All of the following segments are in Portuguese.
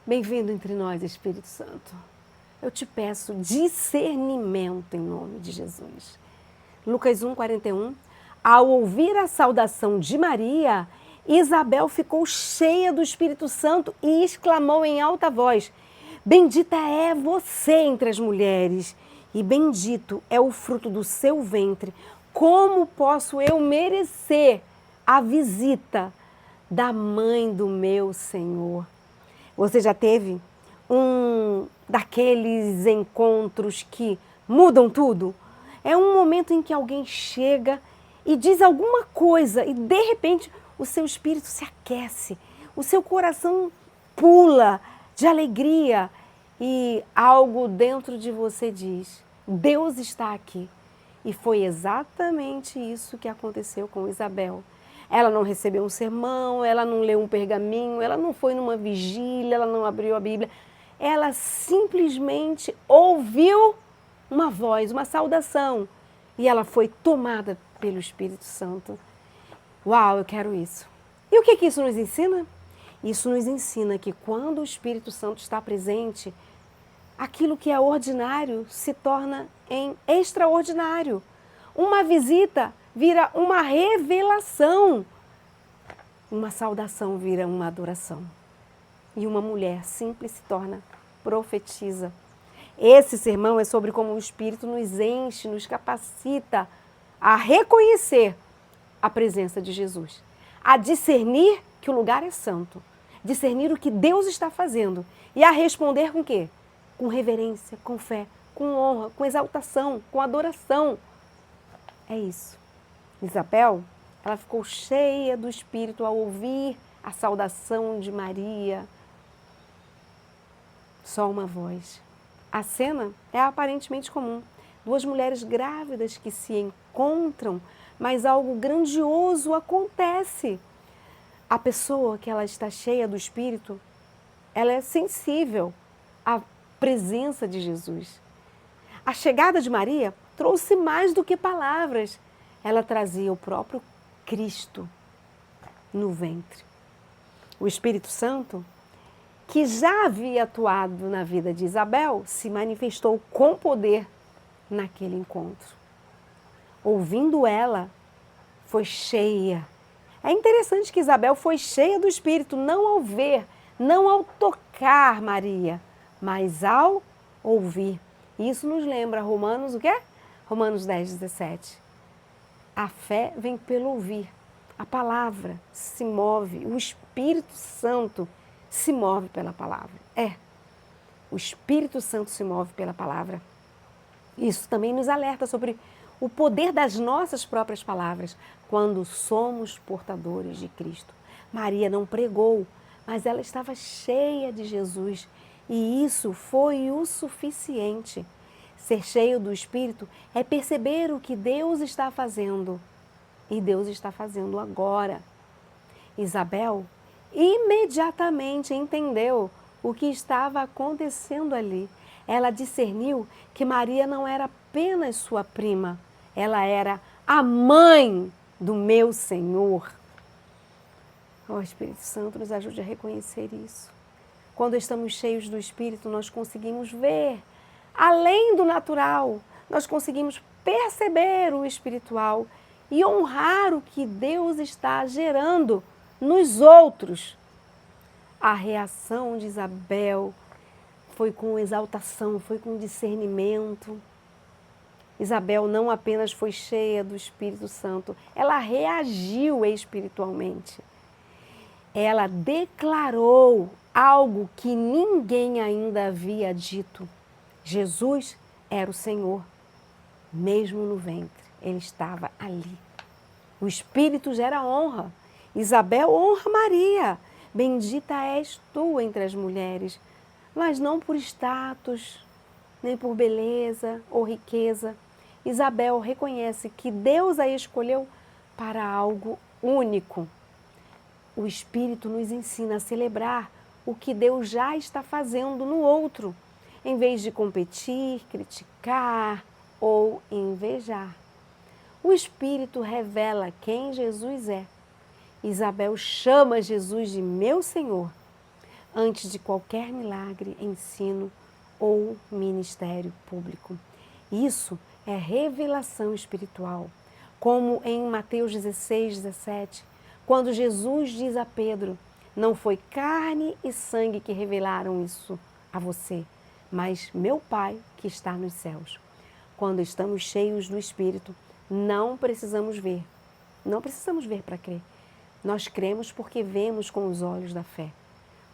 Bem-vindo entre nós, Espírito Santo. Eu te peço discernimento em nome de Jesus. Lucas 1:41. Ao ouvir a saudação de Maria, Isabel ficou cheia do Espírito Santo e exclamou em alta voz: Bendita é você entre as mulheres, e bendito é o fruto do seu ventre. Como posso eu merecer a visita da mãe do meu Senhor? Você já teve um daqueles encontros que mudam tudo? É um momento em que alguém chega e diz alguma coisa e de repente o seu espírito se aquece, o seu coração pula de alegria e algo dentro de você diz: Deus está aqui. E foi exatamente isso que aconteceu com Isabel. Ela não recebeu um sermão, ela não leu um pergaminho, ela não foi numa vigília, ela não abriu a Bíblia. Ela simplesmente ouviu uma voz, uma saudação. E ela foi tomada pelo Espírito Santo. Uau, eu quero isso. E o que isso nos ensina? Isso nos ensina que quando o Espírito Santo está presente, aquilo que é ordinário se torna em extraordinário. Uma visita vira uma revelação. Uma saudação vira uma adoração. E uma mulher simples se torna profetisa. Esse sermão é sobre como o Espírito nos enche, nos capacita a reconhecer a presença de Jesus, a discernir que o lugar é santo, discernir o que Deus está fazendo e a responder com o quê? Com reverência, com fé, com honra, com exaltação, com adoração. É isso. Isabel, ela ficou cheia do Espírito ao ouvir a saudação de Maria. Só uma voz. A cena é aparentemente comum. Duas mulheres grávidas que se encontram, mas algo grandioso acontece. A pessoa que ela está cheia do Espírito, ela é sensível à presença de Jesus. A chegada de Maria trouxe mais do que palavras. Ela trazia o próprio Cristo no ventre. O Espírito Santo, que já havia atuado na vida de Isabel, se manifestou com poder naquele encontro. Ouvindo ela, foi cheia. É interessante que Isabel foi cheia do Espírito, não ao ver, não ao tocar Maria, mas ao ouvir. Isso nos lembra Romanos, o quê? Romanos 10:17. A fé vem pelo ouvir. A palavra se move, o Espírito Santo se move pela palavra. O Espírito Santo se move pela palavra. Isso também nos alerta sobre o poder das nossas próprias palavras quando somos portadores de Cristo. Maria não pregou, mas ela estava cheia de Jesus e isso foi o suficiente. Ser cheio do Espírito é perceber o que Deus está fazendo e Deus está fazendo agora. Isabel imediatamente entendeu o que estava acontecendo ali. Ela discerniu que Maria não era apenas sua prima, ela era a mãe do meu Senhor. Oh, Espírito Santo, nos ajude a reconhecer isso. Quando estamos cheios do Espírito, nós conseguimos ver além do natural, nós conseguimos perceber o espiritual e honrar o que Deus está gerando nos outros. A reação de Isabel foi com exaltação, foi com discernimento. Isabel não apenas foi cheia do Espírito Santo, ela reagiu espiritualmente. Ela declarou algo que ninguém ainda havia dito. Jesus era o Senhor, mesmo no ventre, ele estava ali. O Espírito gera honra. Isabel honra Maria. Bendita és tu entre as mulheres, mas não por status, nem por beleza ou riqueza. Isabel reconhece que Deus a escolheu para algo único. O Espírito nos ensina a celebrar o que Deus já está fazendo no outro, em vez de competir, criticar ou invejar. O Espírito revela quem Jesus é. Isabel chama Jesus de meu Senhor. antes de qualquer milagre, ensino ou ministério público. Isso é revelação espiritual, como em Mateus 16, 17, quando Jesus diz a Pedro: não foi carne e sangue que revelaram isso a você, mas meu Pai que está nos céus. Quando estamos cheios do Espírito, não precisamos ver. Não precisamos ver para crer. Nós cremos porque vemos com os olhos da fé.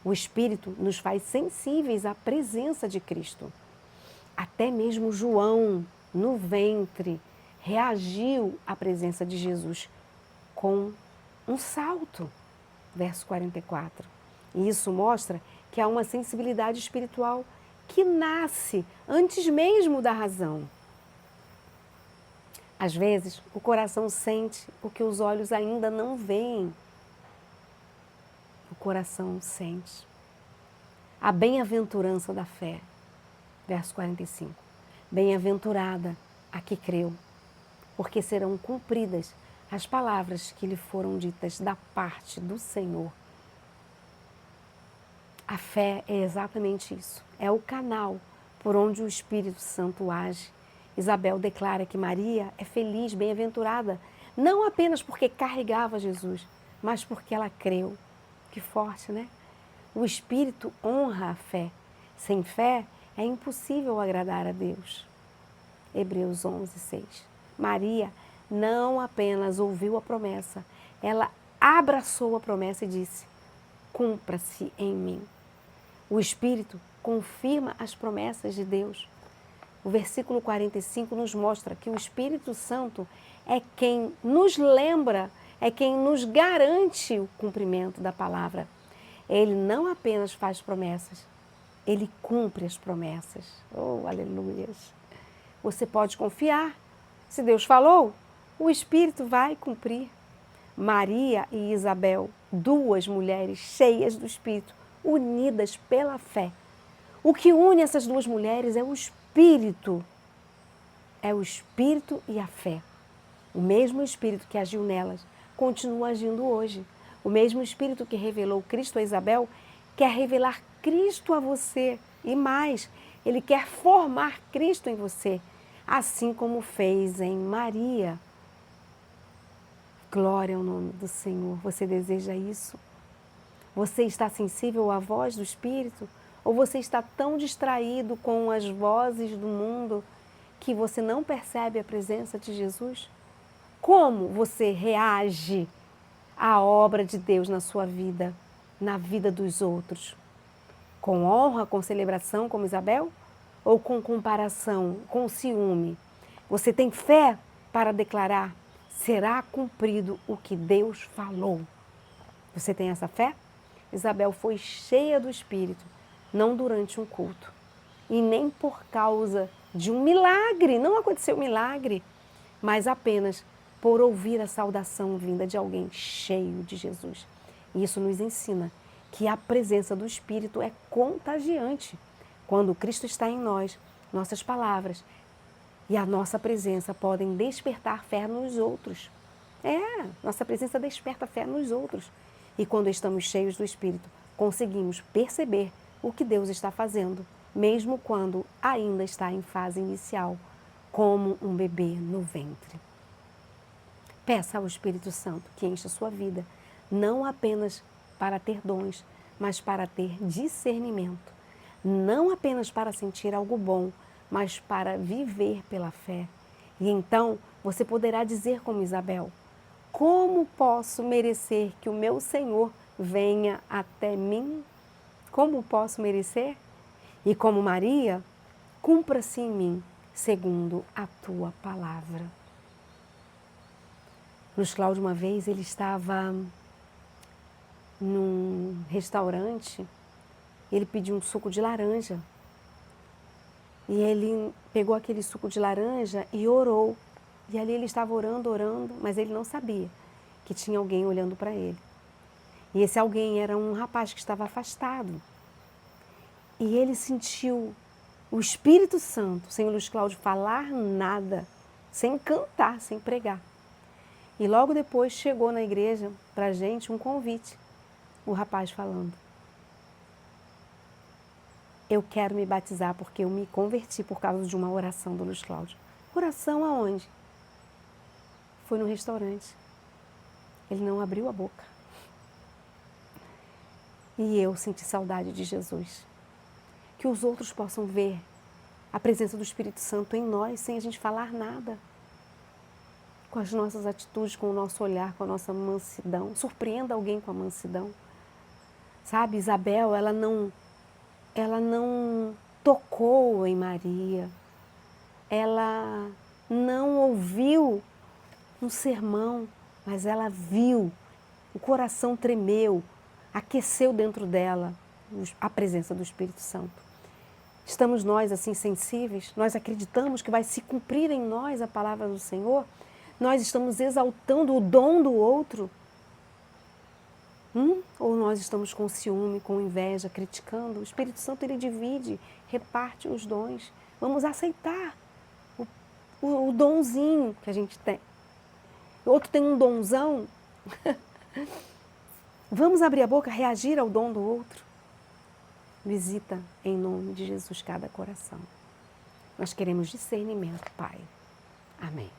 O Espírito nos faz sensíveis à presença de Cristo. Até mesmo João, no ventre, reagiu à presença de Jesus com um salto. Verso 44. E isso mostra que há uma sensibilidade espiritual que nasce antes mesmo da razão. Às vezes, o coração sente o que os olhos ainda não veem. O coração sente. A bem-aventurança da fé. Verso 45. Bem-aventurada a que creu, porque serão cumpridas as palavras que lhe foram ditas da parte do Senhor. A fé é exatamente isso. É o canal por onde o Espírito Santo age. Isabel declara que Maria é feliz, bem-aventurada, não apenas porque carregava Jesus, mas porque ela creu. Que forte, né? O Espírito honra a fé. Sem fé, é impossível agradar a Deus. Hebreus 11, 6. Maria não apenas ouviu a promessa, ela abraçou a promessa e disse: cumpra-se em mim. O Espírito confirma as promessas de Deus. O versículo 45 nos mostra que o Espírito Santo é quem nos lembra, é quem nos garante o cumprimento da palavra. Ele não apenas faz promessas, ele cumpre as promessas. Oh, aleluias! Você pode confiar. Se Deus falou, o Espírito vai cumprir. Maria e Isabel, duas mulheres cheias do Espírito, unidas pela fé. O que une essas duas mulheres é o Espírito. É o Espírito e a fé. O mesmo Espírito que agiu nelas continua agindo hoje. O mesmo Espírito que revelou Cristo a Isabel quer revelar Cristo a você. E mais, Ele quer formar Cristo em você, assim como fez em Maria. Glória ao nome do Senhor. Você deseja isso? Você está sensível à voz do Espírito? Ou você está tão distraído com as vozes do mundo que você não percebe a presença de Jesus? Como você reage à obra de Deus na sua vida, na vida dos outros? Com honra, com celebração, como Isabel? Ou com comparação, com ciúme? Você tem fé para declarar: será cumprido o que Deus falou? Você tem essa fé? Isabel foi cheia do Espírito, não durante um culto, e nem por causa de um milagre, não aconteceu milagre, mas apenas por ouvir a saudação vinda de alguém cheio de Jesus. E isso nos ensina que a presença do Espírito é contagiante. Quando Cristo está em nós, nossas palavras e a nossa presença podem despertar fé nos outros. Nossa presença desperta fé nos outros. E quando estamos cheios do Espírito, conseguimos perceber o que Deus está fazendo, mesmo quando ainda está em fase inicial, como um bebê no ventre. Peça ao Espírito Santo que encha a sua vida, não apenas para ter dons, mas para ter discernimento. Não apenas para sentir algo bom, mas para viver pela fé. E então você poderá dizer como Isabel: como posso merecer que o meu Senhor venha até mim? Como posso merecer? E como Maria, cumpra-se em mim segundo a tua palavra. Luiz Cláudio, uma vez, ele estava num restaurante, ele pediu um suco de laranja. E ele pegou aquele suco de laranja e orou. E ali ele estava orando, mas ele não sabia que tinha alguém olhando para ele. E esse alguém era um rapaz que estava afastado. E ele sentiu o Espírito Santo, sem o Luiz Cláudio falar nada, sem cantar, sem pregar. E logo depois chegou na igreja para a gente um convite, o rapaz falando. Eu quero me batizar porque eu me converti por causa de uma oração do Luiz Cláudio. Oração aonde? Foi no restaurante. Ele não abriu a boca. E eu senti saudade de Jesus. Que os outros possam ver a presença do Espírito Santo em nós, sem a gente falar nada. Com as nossas atitudes, com o nosso olhar, com a nossa mansidão. Surpreenda alguém com a mansidão. Sabe, Isabel, ela não tocou em Maria. Ela não ouviu um sermão, mas ela viu. O coração tremeu, aqueceu dentro dela a presença do Espírito Santo. Estamos nós assim sensíveis? Nós acreditamos que vai se cumprir em nós a palavra do Senhor? Nós estamos exaltando o dom do outro? Ou nós estamos com ciúme, com inveja, criticando? O Espírito Santo, ele divide, reparte os dons. Vamos aceitar o donzinho que a gente tem. O outro tem um donzão. Vamos abrir a boca, reagir ao dom do outro. Visita em nome de Jesus cada coração. Nós queremos discernimento, Pai. Amém.